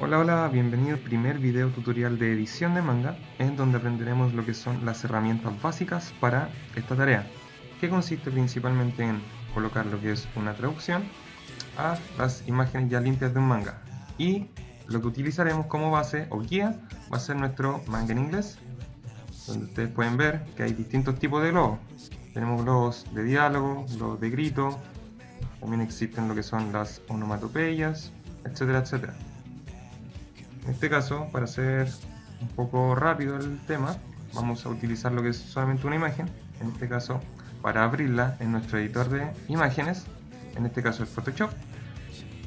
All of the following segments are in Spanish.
Hola, hola, bienvenido al primer video tutorial de edición de manga, en donde aprenderemos lo que son las herramientas básicas para esta tarea, que consiste principalmente en colocar lo que es una traducción a las imágenes ya limpias de un manga. Y lo que utilizaremos como base o guía va a ser nuestro manga en inglés, donde ustedes pueden ver que hay distintos tipos de globos. Tenemos globos de diálogo, globos de grito, también existen lo que son las onomatopeyas, etcétera, etcétera. En este caso, para hacer un poco rápido el tema, vamos a utilizar lo que es solamente una imagen. En este caso, para abrirla en nuestro editor de imágenes, en este caso el Photoshop,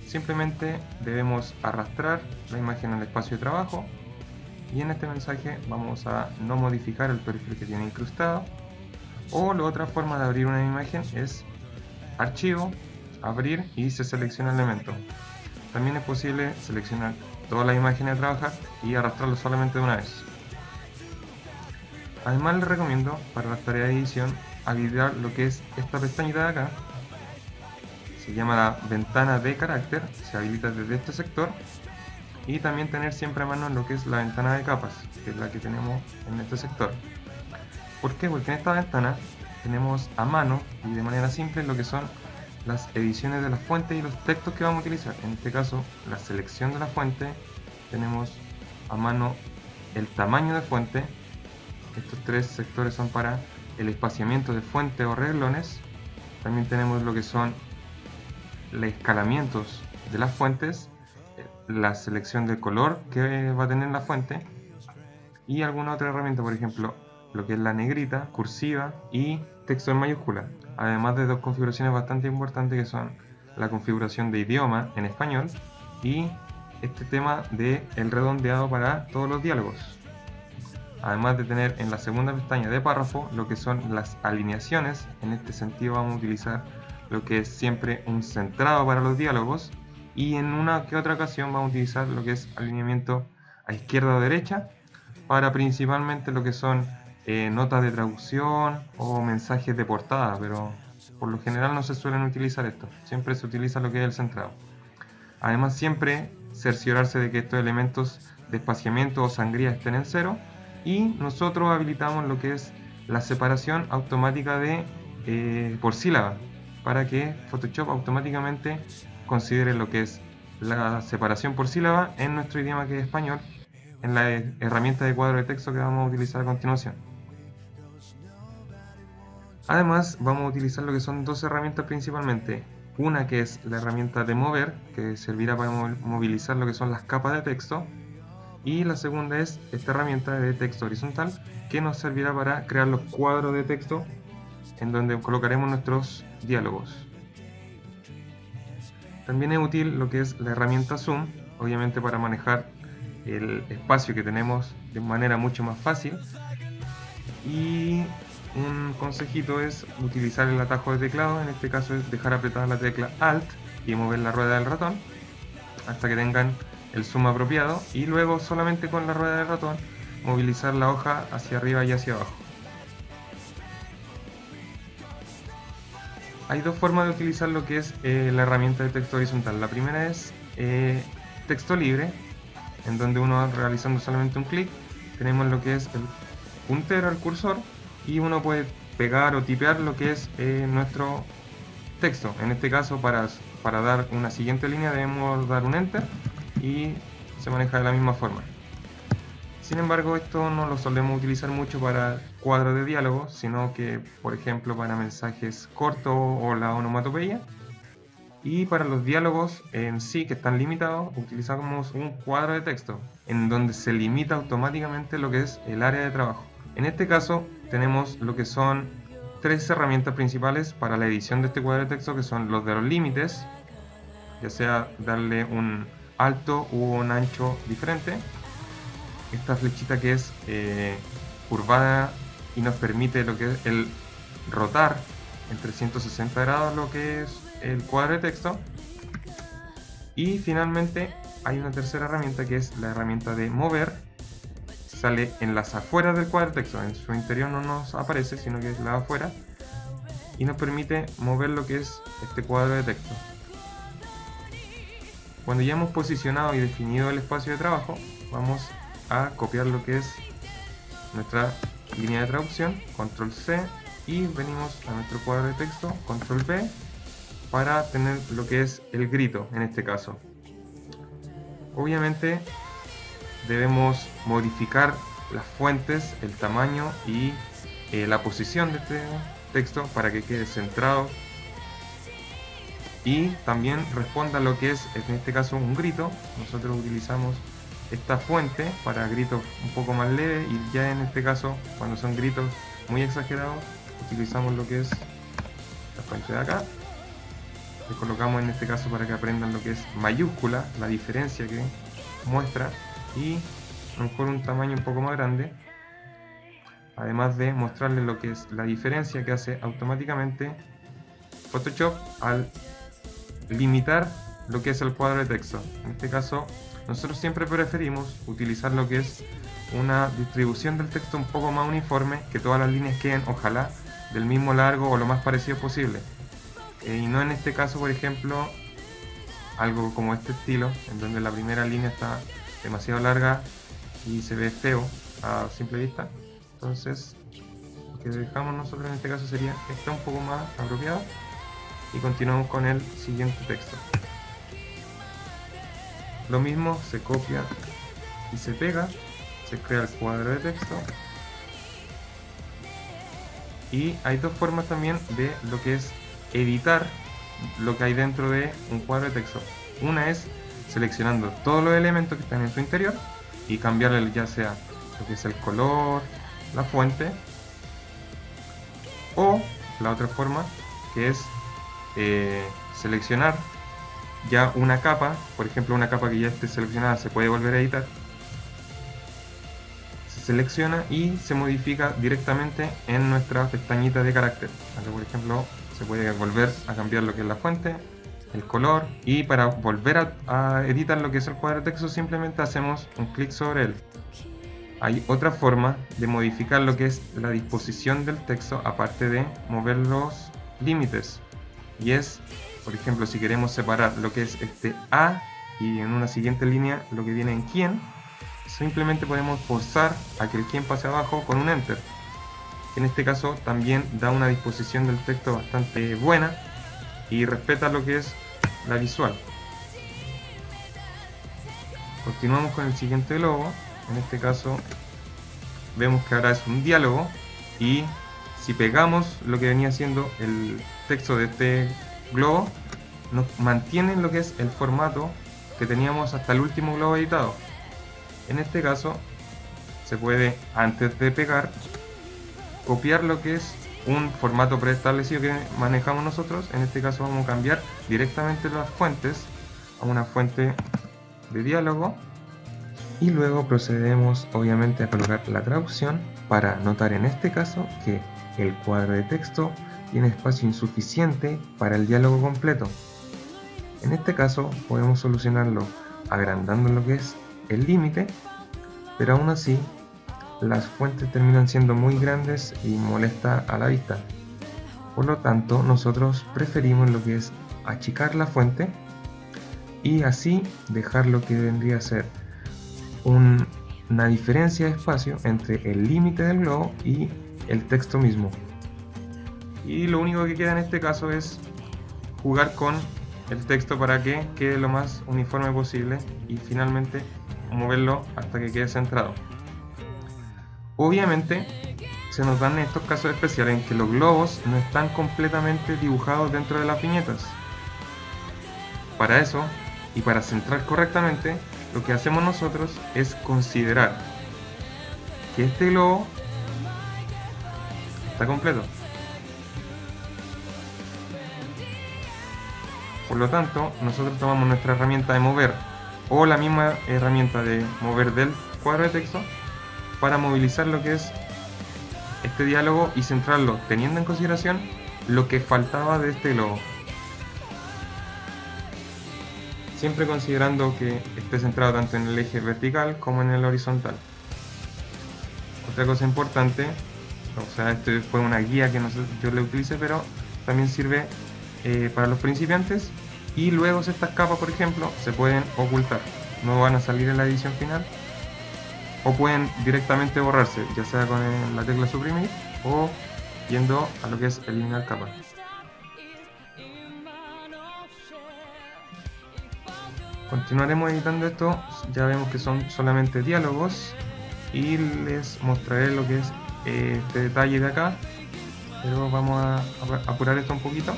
simplemente debemos arrastrar la imagen al espacio de trabajo y en este mensaje vamos a no modificar el perfil que tiene incrustado. O la otra forma de abrir una imagen es archivo, abrir y se selecciona el elemento. También es posible seleccionar todas las imágenes a trabajar y arrastrarlo solamente de una vez. Además les recomiendo para las tareas de edición habilitar lo que es esta pestañita de acá. Se llama la ventana de carácter, se habilita desde este sector. Y también tener siempre a mano lo que es la ventana de capas, que es la que tenemos en este sector. ¿Por qué? Porque en esta ventana tenemos a mano y de manera simple lo que son las ediciones de las fuentes y los textos que vamos a utilizar. En este caso, la selección de la fuente, tenemos a mano el tamaño de fuente. Estos tres sectores son para el espaciamiento de fuentes o reglones. También tenemos lo que son los escalamientos de las fuentes, la selección del color que va a tener la fuente y alguna otra herramienta, por ejemplo, lo que es la negrita, cursiva y texto en mayúscula. Además de dos configuraciones bastante importantes que son la configuración de idioma en español y este tema de el redondeado para todos los diálogos. Además de tener en la segunda pestaña de párrafo lo que son las alineaciones. En este sentido vamos a utilizar lo que es siempre un centrado para los diálogos y en una que otra ocasión vamos a utilizar lo que es alineamiento a izquierda o derecha para principalmente lo que son notas de traducción o mensajes de portada, pero por lo general no se suelen utilizar esto, siempre se utiliza lo que es el centrado. Además siempre cerciorarse de que estos elementos de espaciamiento o sangría estén en cero y nosotros habilitamos lo que es la separación automática de por sílaba para que Photoshop automáticamente considere lo que es la separación por sílaba en nuestro idioma que es español en la herramienta de cuadro de texto que vamos a utilizar a continuación. Además vamos a utilizar lo que son dos herramientas principalmente. Una que es la herramienta de mover, que servirá para movilizar lo que son las capas de texto. Y la segunda es esta herramienta de texto horizontal, que nos servirá para crear los cuadros de texto en donde colocaremos nuestros diálogos. También es útil lo que es la herramienta zoom, obviamente para manejar el espacio que tenemos de manera mucho más fácil. Y un consejito es utilizar el atajo de teclado, en este caso es dejar apretada la tecla Alt y mover la rueda del ratón hasta que tengan el zoom apropiado y luego solamente con la rueda del ratón movilizar la hoja hacia arriba y hacia abajo. Hay dos formas de utilizar lo que es la herramienta de texto horizontal. La primera es texto libre, en donde uno realizando solamente un clic tenemos lo que es el puntero al cursor y uno puede pegar o tipear lo que es nuestro texto. En este caso para dar una siguiente línea debemos dar un enter y se maneja de la misma forma. Sin embargo, esto no lo solemos utilizar mucho para cuadros de diálogo, sino que por ejemplo para mensajes cortos o la onomatopeya. Y para los diálogos en sí que están limitados, utilizamos un cuadro de texto en donde se limita automáticamente lo que es el área de trabajo. En este caso tenemos lo que son tres herramientas principales para la edición de este cuadro de texto, que son los de los límites, ya sea darle un alto u un ancho diferente, esta flechita que es curvada y nos permite lo que es el rotar en 360 grados lo que es el cuadro de texto. Y finalmente hay una tercera herramienta que es la herramienta de mover. Sale en las afueras del cuadro de texto, en su interior no nos aparece, sino que es la afuera, y nos permite mover lo que es este cuadro de texto. Cuando ya hemos posicionado y definido el espacio de trabajo, vamos a copiar lo que es nuestra línea de traducción, control C, y venimos a nuestro cuadro de texto, control V, para tener lo que es el grito en este caso. Obviamente debemos modificar las fuentes, el tamaño y la posición de este texto para que quede centrado y también responda a lo que es en este caso un grito. Nosotros utilizamos esta fuente para gritos un poco más leves, y ya en este caso cuando son gritos muy exagerados utilizamos lo que es la fuente de acá. Le colocamos en este caso para que aprendan lo que es mayúscula, la diferencia que muestra, y a lo mejor un tamaño un poco más grande, además de mostrarles lo que es la diferencia que hace automáticamente Photoshop al limitar lo que es el cuadro de texto. En este caso nosotros siempre preferimos utilizar lo que es una distribución del texto un poco más uniforme, que todas las líneas queden ojalá del mismo largo o lo más parecido posible, y no en este caso por ejemplo algo como este estilo en donde la primera línea está demasiado larga y se ve feo a simple vista. Entonces lo que dejamos nosotros en este caso sería esta un poco más apropiado, y continuamos con el siguiente texto. Lo mismo, se copia y se pega, se crea el cuadro de texto, y hay dos formas también de lo que es editar lo que hay dentro de un cuadro de texto. Una es seleccionando todos los elementos que están en su interior y cambiarle ya sea lo que es el color, la fuente, o la otra forma que es seleccionar ya una capa, por ejemplo una capa que ya esté seleccionada se puede volver a editar, se selecciona y se modifica directamente en nuestra pestañita de carácter. Acá por ejemplo se puede volver a cambiar lo que es la fuente, el color, y para volver a editar lo que es el cuadro de texto simplemente hacemos un clic sobre él. Hay otra forma de modificar lo que es la disposición del texto aparte de mover los límites, y es, por ejemplo, si queremos separar lo que es este A y en una siguiente línea lo que viene en quién, simplemente podemos forzar a que el quién pase abajo con un enter. En este caso también da una disposición del texto bastante buena y respeta lo que es la visual. Continuamos con el siguiente globo. En este caso vemos que ahora es un diálogo, y si pegamos lo que venía siendo el texto de este globo, nos mantiene lo que es el formato que teníamos hasta el último globo editado. En este caso se puede, antes de pegar, copiar lo que es un formato preestablecido que manejamos nosotros. En este caso vamos a cambiar directamente las fuentes a una fuente de diálogo, y luego procedemos obviamente a colocar la traducción para notar en este caso que el cuadro de texto tiene espacio insuficiente para el diálogo completo. En este caso podemos solucionarlo agrandando lo que es el límite, pero aún así las fuentes terminan siendo muy grandes y molesta a la vista. Por lo tanto nosotros preferimos lo que es achicar la fuente y así dejar lo que vendría a ser una diferencia de espacio entre el límite del globo y el texto mismo. Y lo único que queda en este caso es jugar con el texto para que quede lo más uniforme posible y finalmente moverlo hasta que quede centrado. Obviamente se nos dan estos casos especiales en que los globos no están completamente dibujados dentro de las viñetas. Para eso, y para centrar correctamente, lo que hacemos nosotros es considerar que este globo está completo. Por lo tanto, nosotros tomamos nuestra herramienta de mover o la misma herramienta de mover del cuadro de texto para movilizar lo que es este diálogo y centrarlo teniendo en consideración lo que faltaba de este globo. Siempre considerando que esté centrado tanto en el eje vertical como en el horizontal. Otra cosa importante, o sea, esto fue una guía que yo le utilicé, pero también sirve para los principiantes, y luego estas capas, por ejemplo, se pueden ocultar, no van a salir en la edición final, o pueden directamente borrarse, ya sea con la tecla suprimir o yendo a lo que es eliminar capa. Continuaremos editando esto, ya vemos que son solamente diálogos y les mostraré lo que es este detalle de acá, pero vamos a apurar esto un poquito.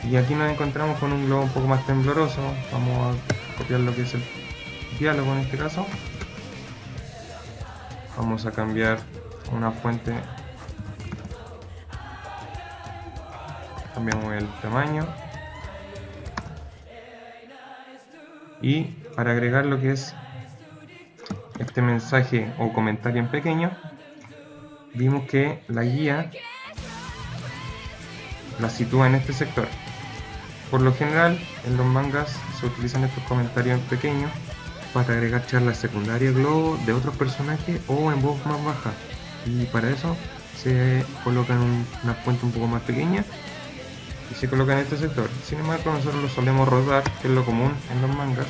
Y aquí nos encontramos con un globo un poco más tembloroso. Vamos a copiar lo que es el diálogo en este caso. Vamos a cambiar una fuente. Cambiamos el tamaño. Y para agregar lo que es este mensaje o comentario en pequeño, vimos que la guía la sitúa en este sector. Por lo general, en los mangas se utilizan estos comentarios en pequeño para agregar charlas secundarias globo de otros personajes o en voz más baja, y para eso se colocan una fuente un poco más pequeña y se coloca en este sector. Sin embargo, nosotros lo solemos rodar, que es lo común en los mangas,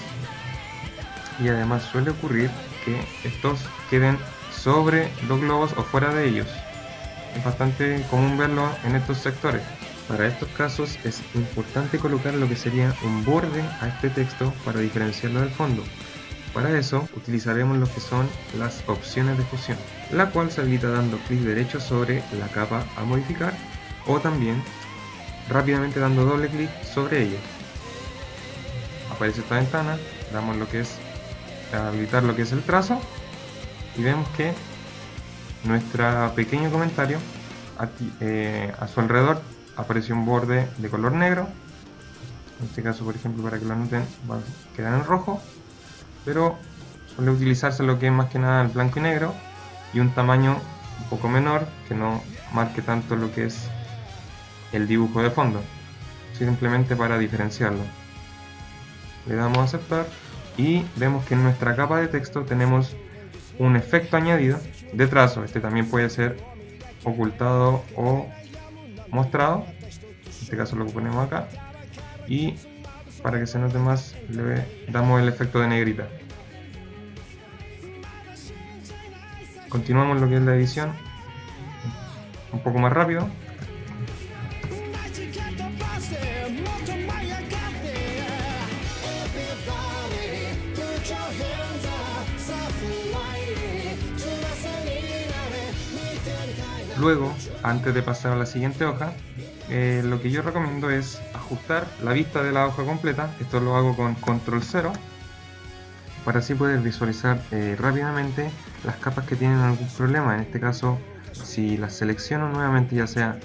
y además suele ocurrir que estos queden sobre los globos o fuera de ellos. Es bastante común verlo en estos sectores. Para estos casos es importante colocar lo que sería un borde a este texto para diferenciarlo del fondo. Para eso utilizaremos lo que son las opciones de fusión, la cual se habilita dando clic derecho sobre la capa a modificar, o también rápidamente dando doble clic sobre ella. Aparece esta ventana, damos lo que es habilitar lo que es el trazo y vemos que nuestro pequeño comentario a su alrededor aparece un borde de color negro. En este caso, por ejemplo, para que lo noten, va a quedar en rojo, pero suele utilizarse lo que es más que nada el blanco y negro, y un tamaño un poco menor que no marque tanto lo que es el dibujo de fondo, simplemente para diferenciarlo. Le damos a aceptar y vemos que en nuestra capa de texto tenemos un efecto añadido de trazo. Este también puede ser ocultado o mostrado. En este caso lo ponemos acá, y para que se note más le damos el efecto de negrita. Continuamos lo que es la edición un poco más rápido. Luego, antes de pasar a la siguiente hoja, lo que yo recomiendo es ajustar la vista de la hoja completa. Esto lo hago con control 0 para así poder visualizar rápidamente las capas que tienen algún problema. En este caso, si las selecciono nuevamente, ya sea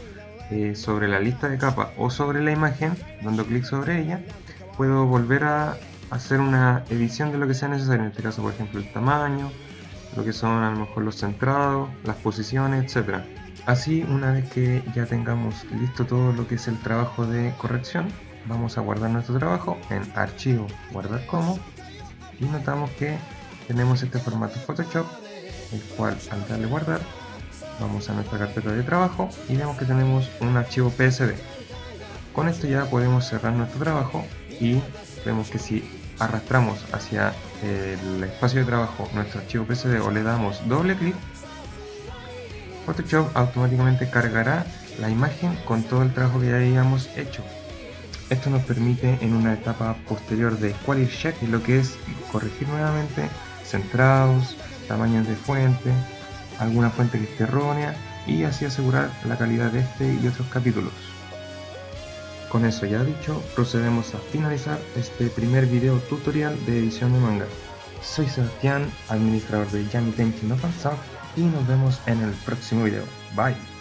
sobre la lista de capas o sobre la imagen, dando clic sobre ella, puedo volver a hacer una edición de lo que sea necesario. En este caso, por ejemplo, el tamaño, lo que son a lo mejor los centrados, las posiciones, etcétera. Así, una vez que ya tengamos listo todo lo que es el trabajo de corrección, vamos a guardar nuestro trabajo en archivo, guardar como, y notamos que tenemos este formato Photoshop, el cual al darle guardar vamos a nuestra carpeta de trabajo y vemos que tenemos un archivo PSD. Con esto ya podemos cerrar nuestro trabajo, y vemos que si arrastramos hacia el espacio de trabajo nuestro archivo PSD o le damos doble clic, Photoshop automáticamente cargará la imagen con todo el trabajo que ya habíamos hecho. Esto nos permite en una etapa posterior de Quality Check lo que es corregir nuevamente centrados, tamaños de fuente, alguna fuente que esté errónea y así asegurar la calidad de este y otros capítulos. Con eso ya dicho, procedemos a finalizar este primer video tutorial de edición de manga. Soy Sebastián, administrador de Yami Tenchi no Fansub, y nos vemos en el próximo video. Bye.